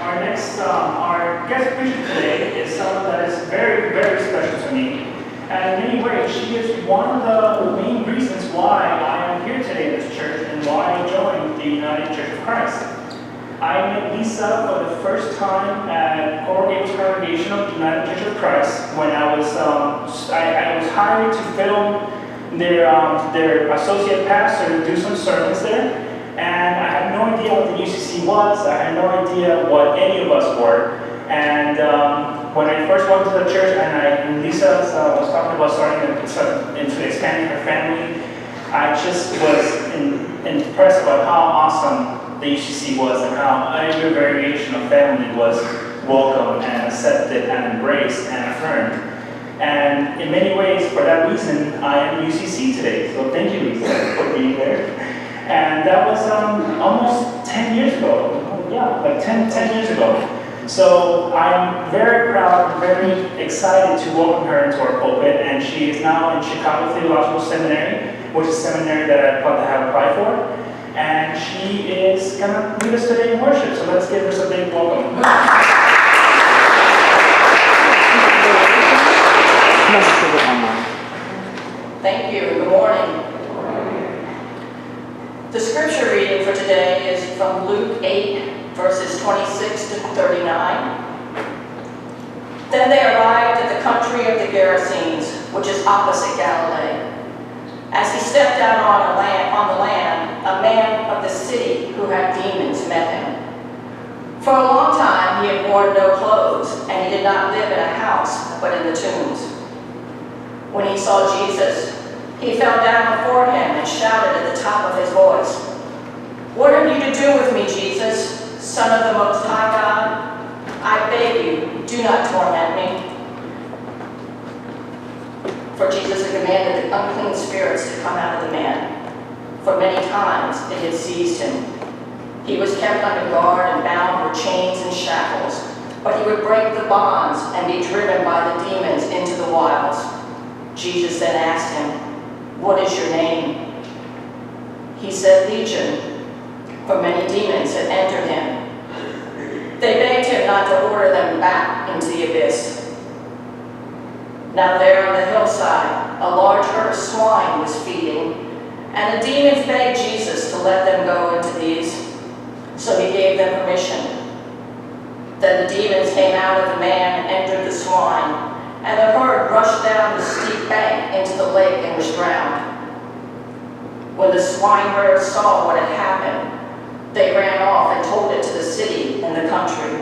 Our guest preacher today is someone that is very, very special to me. And in many ways, she is one of the main reasons why I am here today in this church and why I joined the United Church of Christ. I met Lisa for the first time at Coral Gables Congregation of the United Church of Christ when I was hired to film their associate pastor to do some sermons there. And I had no idea what the UCC was. I had no idea what any of us were. And when I first went to the church and Lisa was talking about starting into expanding her family, I just was impressed about how awesome the UCC was and how every variation of family was welcomed and accepted and embraced and affirmed. And in many ways, for that reason, I am UCC today. So thank you, Lisa, for being there. And that was almost 10 years ago. Yeah, like 10 years ago. So I'm very proud and very excited to welcome her into our pulpit. And she is now in Chicago Theological Seminary, which is a seminary that I have applied for. And she is going to lead us today in worship. So let's give her a big welcome. Thank you. Good morning. The scripture reading for today is from Luke 8, verses 26 to 39. Then they arrived at the country of the Gerasenes, which is opposite Galilee. As he stepped out on the land, a man of the city who had demons met him. For a long time he had worn no clothes, and he did not live in a house, but in the tombs. When he saw Jesus, he fell down before him and shouted at the top of his voice, "What have you to do with me, Jesus, Son of the Most High God? I beg you, do not torment me." For Jesus had commanded the unclean spirits to come out of the man. For many times it had seized him. He was kept under guard and bound with chains and shackles, but he would break the bonds and be driven by the demons into the wilds. Jesus then asked him, "What is your name?" He said, "Legion," for many demons had entered him. They begged him not to order them back into the abyss. Now there on the hillside, a large herd of swine was feeding, and the demons begged Jesus to let them go into these. So he gave them permission. Then the demons came out of the man and entered the swine, and the herd rushed down the steep bank into the lake and was drowned. When the swineherds saw what had happened, they ran off and told it to the city and the country.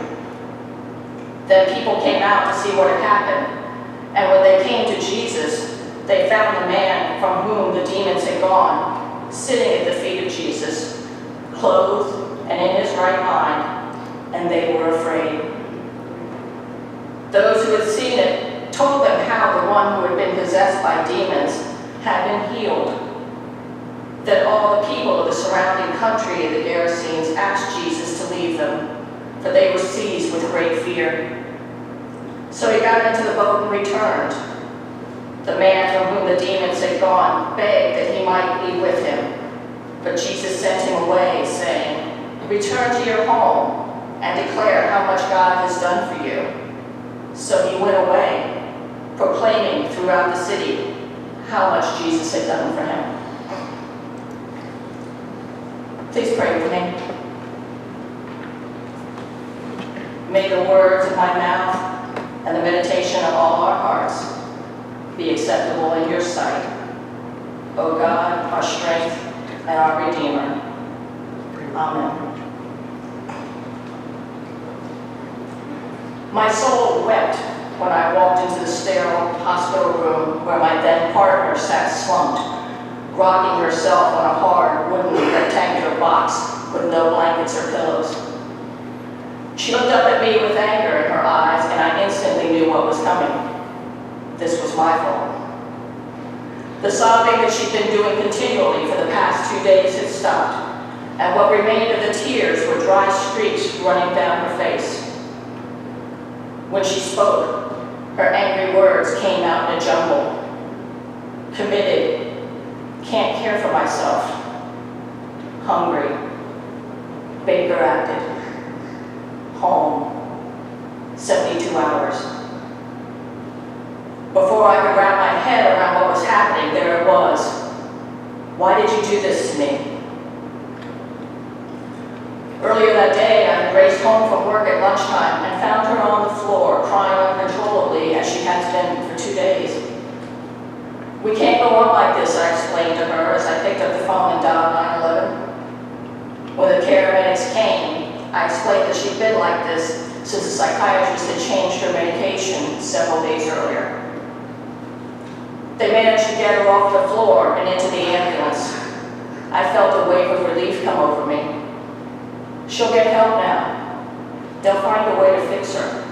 Then people came out to see what had happened, and when they came to Jesus, they found the man from whom the demons had gone, sitting at the feet of Jesus, clothed and in his right mind, and they were afraid. Those who had seen it told them how the one who had been possessed by demons had been healed. Then all the people of the surrounding country of the Gerasenes asked Jesus to leave them, for they were seized with great fear. So he got into the boat and returned. The man from whom the demons had gone begged that he might be with him, but Jesus sent him away, saying, "Return to your home and declare how much God has done for you." So he went away, proclaiming throughout the city how much Jesus had done for him. Please pray with me. May the words of my mouth and the meditation of all our hearts be acceptable in your sight, O God, our strength and our Redeemer. Amen. My soul wept when I walked into the sterile hospital room where my then partner sat slumped, rocking herself on a hard wooden rectangular box with no blankets or pillows. She looked up at me with anger in her eyes, and I instantly knew what was coming. This was my fault. The sobbing that she'd been doing continually for the past 2 days had stopped, and what remained of the tears were dry streaks running down her face. When she spoke, her angry words came out in a jumble. Committed, can't care for myself, hungry, Baker acted, home, there was. Why did you do this to me? Earlier that day, I raced home from work at lunchtime and found her on the floor, crying uncontrollably as she has been for 2 days. We can't go on like this, I explained to her as I picked up the phone and dialed 911. When the paramedics came, I explained that she'd been like this since the psychiatrist had changed her medication several days earlier. They managed to get her off the floor and into the ambulance. I felt a wave of relief come over me. She'll get help now. They'll find a way to fix her.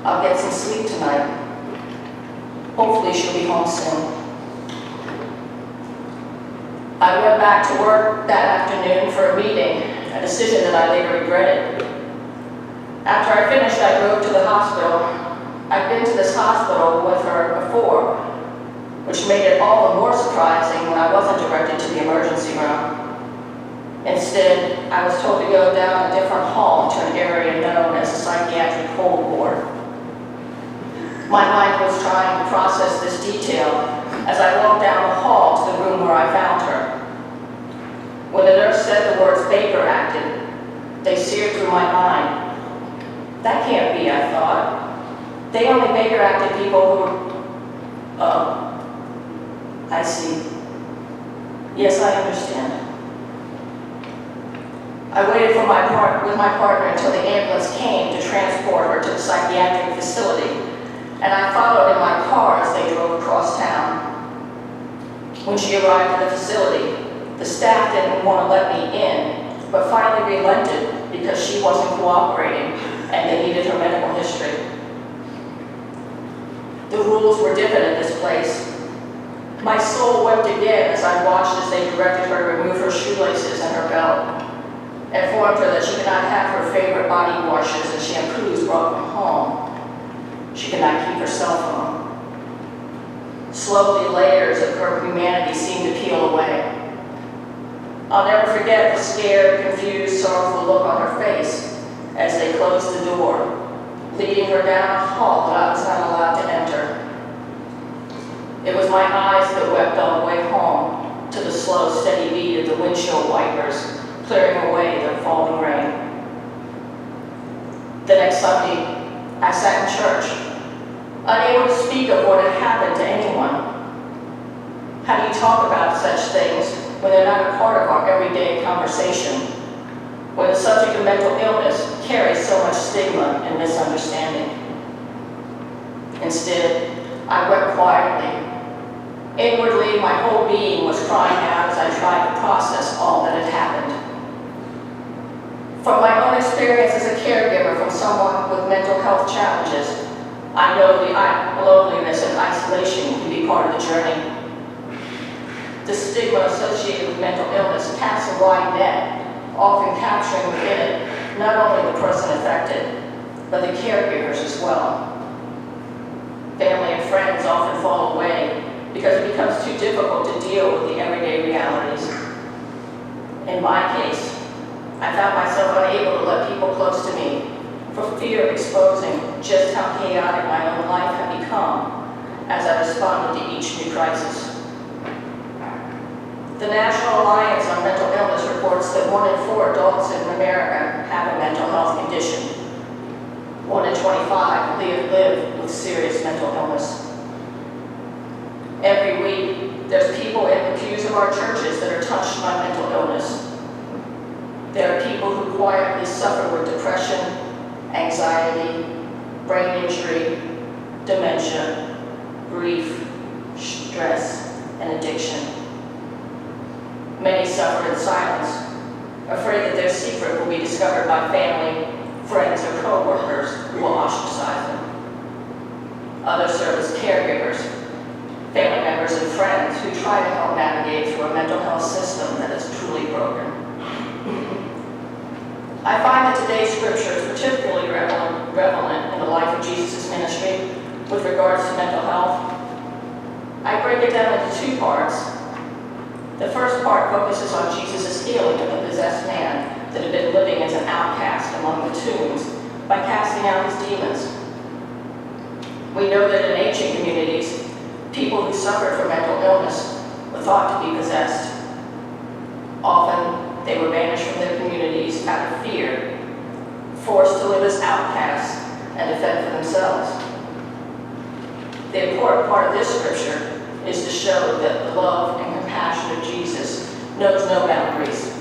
I'll get some sleep tonight. Hopefully she'll be home soon. I went back to work that afternoon for a meeting, a decision that I later regretted. After I finished, I drove to the hospital. I'd been to this hospital with her before, which made it all the more surprising when I wasn't directed to the emergency room. Instead, I was told to go down a different hall to an area known as the psychiatric hold ward. My mind was trying to process this detail as I walked down the hall to the room where I found her. When the nurse said the words Baker acted, they seared through my mind. That can't be, I thought. They only Baker acted people who were... Oh, I see. Yes, I understand. I waited with my partner until the ambulance came to transport her to the psychiatric facility, and I followed in my car as they drove across town. When she arrived at the facility, the staff didn't want to let me in, but finally relented because she wasn't cooperating and they needed her medical history. The rules were different at this place. My soul wept again as I watched as they directed her to remove her shoelaces and her belt, informed her that she could not have her favorite body washes and shampoos brought from home. She could not keep her cell phone. Slowly, layers of her humanity seemed to peel away. I'll never forget the scared, confused, sorrowful look on her face as they closed the door, leading her down a hall that I was not allowed to enter. It was my eyes that wept all the way home to the slow, steady beat of the windshield wipers clearing away the falling rain. The next Sunday, I sat in church, unable to speak of what had happened to anyone. How do you talk about such things when they're not a part of our everyday conversation, when the subject of mental illness carries so much stigma and misunderstanding? Instead, I wept quietly. Inwardly, my whole being was crying out as I tried to process all that had happened. From my own experience as a caregiver from someone with mental health challenges, I know the loneliness and isolation can be part of the journey. The stigma associated with mental illness casts a wide net, often capturing within it not only the person affected, but the caregivers as well. Family and friends often fall away because it becomes too difficult to deal with the everyday realities. In my case, I found myself unable to let people close to me for fear of exposing just how chaotic my own life had become as I responded to each new crisis. The National Alliance on Mental Illness reports that 1 in 4 adults in America have a mental health condition. 1 in 25 live with serious mental illness. Every week, there's people in the pews of our churches that are touched by mental illness. There are people who quietly suffer with depression, anxiety, brain injury, dementia, grief, stress, and addiction. Many suffer in silence, afraid that their secret will be discovered by family, friends, or co-workers who will ostracize them. Others serve as caregivers, family members and friends who try to help navigate through a mental health system that is truly broken. I find that today's scripture is particularly relevant in the life of Jesus' ministry with regards to mental health. I break it down into 2 parts. The first part focuses on Jesus' healing of the possessed man that had been living as an outcast among the tombs by casting out his demons. We know that in ancient communities, People who suffered from mental illness were thought to be possessed. Often, they were banished from their communities out of fear, forced to live as outcasts and to fend for themselves. The important part of this scripture is to show that the love and compassion of Jesus knows no boundaries.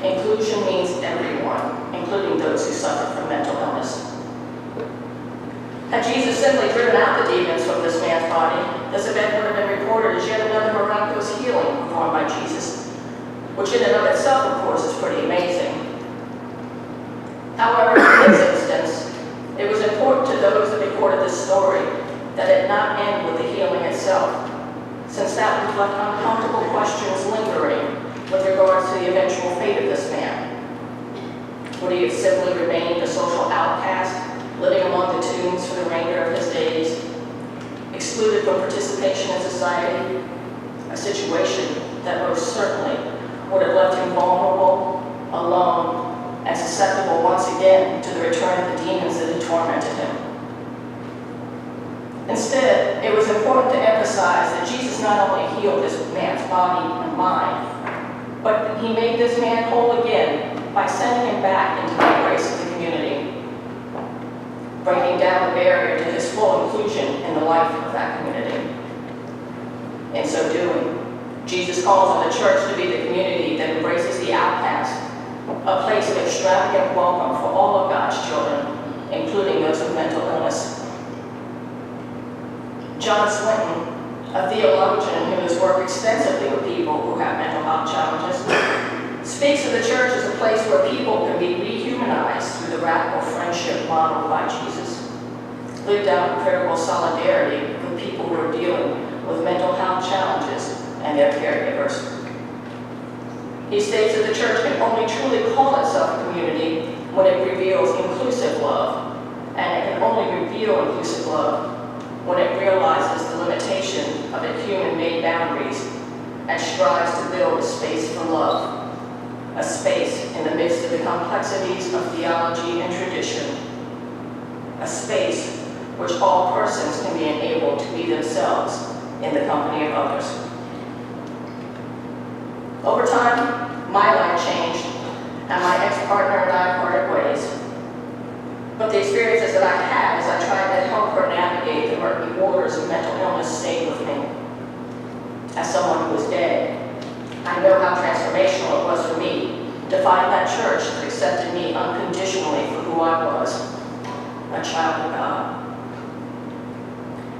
Inclusion means everyone, including those who suffer from mental illness. Had Jesus simply driven out the demons from this man's body, this event would have been reported as yet another miraculous healing performed by Jesus, which in and of itself, of course, is pretty amazing. However, in this instance, it was important to those that recorded this story that it not end with the healing itself, since that would left uncomfortable questions lingering with regards to the eventual fate of this man. Would he have simply remained a social outcast, living among the tombs for the remainder of his days, excluded from participation in society, a situation that most certainly would have left him vulnerable, alone, and susceptible once again to the return of the demons that had tormented him. Instead, it was important to emphasize that Jesus not only healed this man's body and mind, but he made this man whole again by sending him back into the embrace of the community, breaking down the barrier to his full inclusion in the life of that community. In so doing, Jesus calls on the church to be the community that embraces the outcast, a place of extravagant welcome for all of God's children, including those with mental illness. John Swinton, a theologian who has worked extensively with people who have mental health challenges, speaks of the church as a place where people can be rehumanized through the radical friendship modeled by Jesus, lived out in critical solidarity with people who are dealing with mental health challenges and their caregivers. He states that the church can only truly call itself a community when it reveals inclusive love, and it can only reveal inclusive love when it realizes the limitation of its human-made boundaries and strives to build a space for love, a space in the midst of the complexities of theology and tradition, a space which all persons can be enabled to be themselves in the company of others. Over time, my life changed, and my ex-partner and I parted ways. But the experiences that I had as I tried to help her navigate the murky waters of mental illness stayed with me. As someone who was dead, I know how transformational it was for me to find that church that accepted me unconditionally for who I was, a child of God.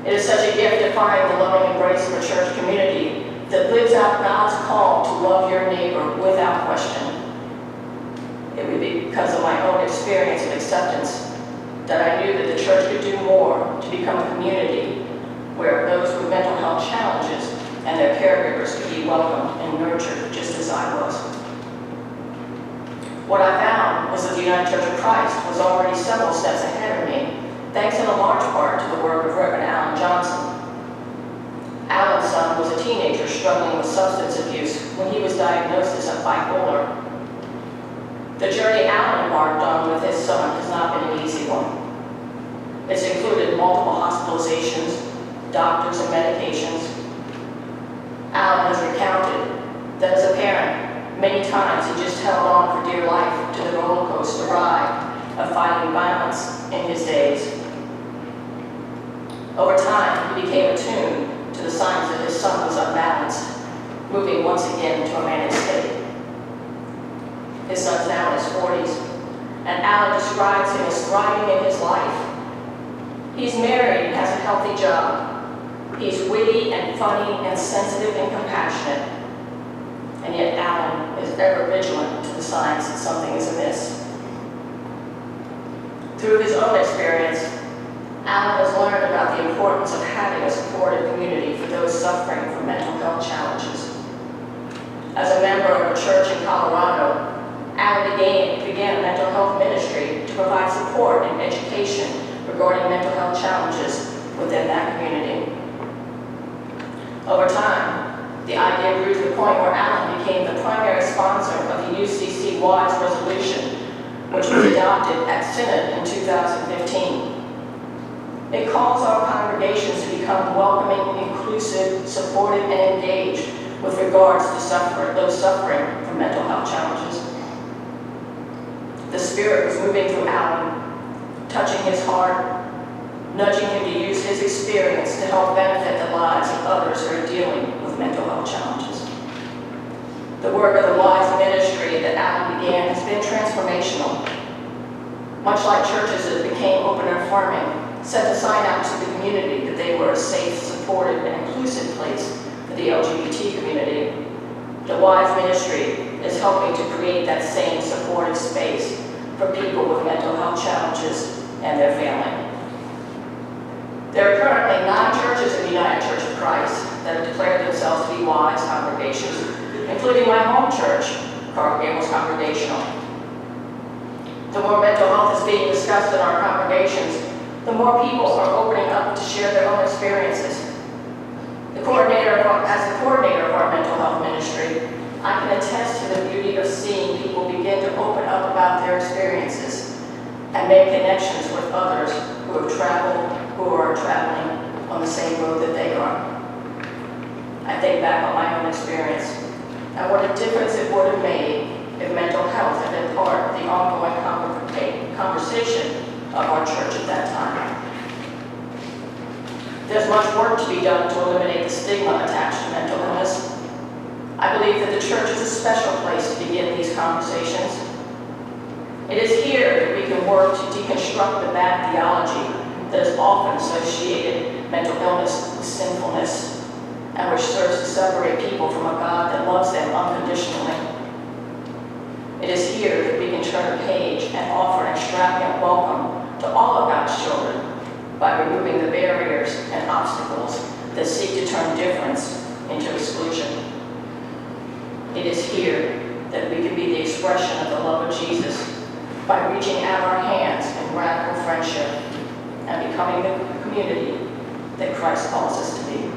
It is such a gift to find the loving embrace of a church community that lives out God's call to love your neighbor without question. It would be because of my own experience of acceptance that I knew that the church could do more to become a community where those with mental health challenges and their caregivers could be welcomed and nurtured just as I was. What I found was that the United Church of Christ was already several steps ahead of me, thanks in a large part to the work of Reverend Alan Johnson. Alan's son was a teenager struggling with substance abuse when he was diagnosed as bipolar. The journey Alan embarked on with his son has not been an easy one. It's included multiple hospitalizations, doctors, and medications. Alan has recounted that as a parent, many times he just held on for dear life to the roller coaster ride of fighting violence in his days. Over time, he became attuned to the signs that his son was unbalanced, moving once again to a manic state. His son's now in his 40s, and Alan describes him as thriving in his life. He's married and has a healthy job. He's witty and funny and sensitive and compassionate. And yet Alan is ever vigilant to the signs that something is amiss. Through his own experience, Alan has learned about the importance of having a supportive community for those suffering from mental health challenges. As a member of a church in Colorado, Alan began a mental health ministry to provide support and education regarding mental health challenges within that community. Over time, the idea grew to the point where Alan became the primary sponsor of the UCC-wise resolution, which was adopted at Synod in 2015. It calls our congregations to become welcoming, inclusive, supportive, and engaged with regards to those suffering from mental health challenges. The Spirit was moving through Alan, touching his heart, nudging him to use his experience to help benefit the lives of others who are dealing with mental health challenges. The work of the WISE ministry that Alan began has been transformational. Much like churches that became open and affirming, sent a sign out to the community that they were a safe, supportive, and inclusive place for the LGBT community. The WISE ministry is helping to create that same supportive space for people with mental health challenges and their family. There are currently 9 churches in the United Church of Christ that have declared themselves to be WISE congregations, including my home church, Coral Gables Congregational. The more mental health is being discussed in our congregations, the more people are opening up to share their own experiences. As the coordinator of our mental health ministry, I can attest to the beauty of seeing people begin to open up about their experiences and make connections with others who have traveled, who are traveling on the same road that they are. I think back on my own experience and what a difference it would have made if mental health had been part of the ongoing conversation of our church at that time. There's much work to be done to eliminate the stigma attached to mental illness. I believe that the church is a special place to begin these conversations. It is here that we can work to deconstruct the bad theology that has often associated mental illness with sinfulness and which serves to separate people from a God that loves them unconditionally. It is here that we can turn a page and offer an extravagant welcome to all of God's children by removing the barriers and obstacles that seek to turn difference into exclusion. It is here that we can be the expression of the love of Jesus by reaching out our hands in radical friendship and becoming the community that Christ calls us to be.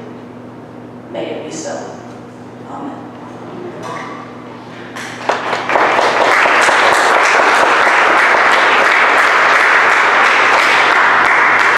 May it be so. Amen.